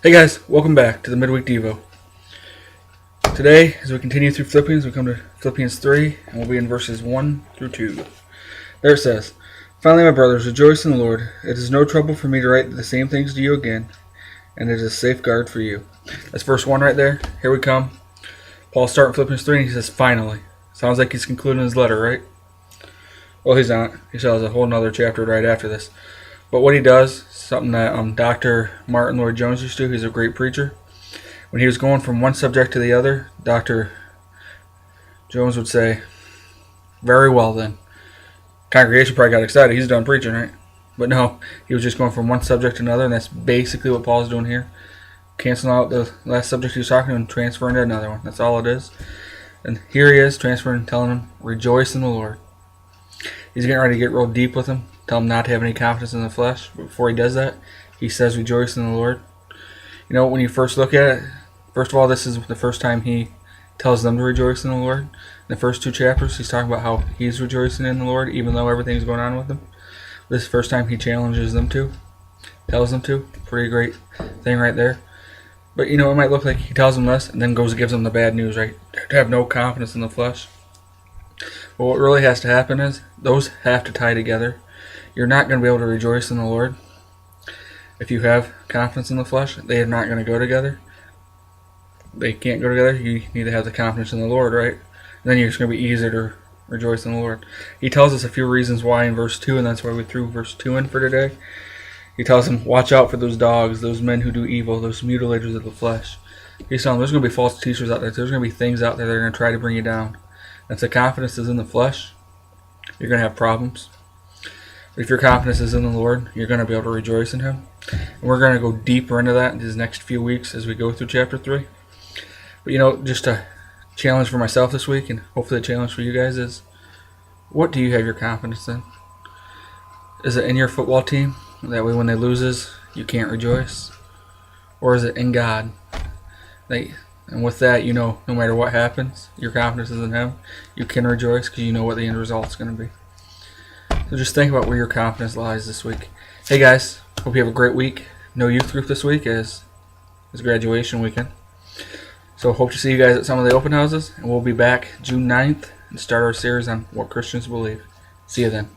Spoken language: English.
Hey guys, welcome back to the Midweek Devo. Today, as we continue through Philippians, we come to Philippians 3, and we'll be in verses 1 through 2. There it says, "Finally, my brothers, rejoice in the Lord. It is no trouble for me to write the same things to you again, and it is a safeguard for you." That's verse 1 right there. Here we come. Paul's starting Philippians 3, and he says, finally. Sounds like he's concluding his letter, right? Well, he's not. He still has a whole nother chapter right after this. But what he does, something that Dr. Martin Lloyd-Jones used to do, he's a great preacher. When he was going from one subject to the other, Dr. Jones would say, "Very well then." Congregation probably got excited. He's done preaching, right? But no, he was just going from one subject to another, and that's basically what Paul's doing here. Canceling out the last subject he was talking and transferring to another one. That's all it is. And here he is, transferring, telling him, rejoice in the Lord. He's getting ready to get real deep with him. Tell him not to have any confidence in the flesh. But before he does that, he says, rejoice in the Lord. You know, when you first look at it, first of all, this is the first time he tells them to rejoice in the Lord. In the first two chapters, he's talking about how he's rejoicing in the Lord, even though everything's going on with him. This is the first time he challenges them to, tells them to. Pretty great thing right there. But, you know, it might look like he tells them this and then goes and gives them the bad news, right? To have no confidence in the flesh. But what really has to happen is those have to tie together. You're not going to be able to rejoice in the Lord if you have confidence in the flesh. They are not going to go together. They can't go together. You need to have the confidence in the Lord, right? And then it's going to be easier to rejoice in the Lord. He tells us a few reasons why in verse 2, and that's why we threw verse 2 in for today. He tells them, watch out for those dogs, those men who do evil, those mutilators of the flesh. He's telling them there's going to be false teachers out there. There's going to be things out there that are going to try to bring you down. And if the confidence is in the flesh, you're going to have problems. But if your confidence is in the Lord, you're going to be able to rejoice in Him. And we're going to go deeper into that in these next few weeks as we go through chapter 3. But you know, just a challenge for myself this week, and hopefully a challenge for you guys is, what do you have your confidence in? Is it in your football team? That way when they loses, you can't rejoice? Or is it in God? And with that, you know, no matter what happens, your confidence is in Him. You can rejoice because you know what the end result is going to be. So just think about where your confidence lies this week. Hey guys, hope you have a great week. No youth group this week is graduation weekend. So hope to see you guys at some of the open houses. And we'll be back June 9th and start our series on what Christians believe. See you then.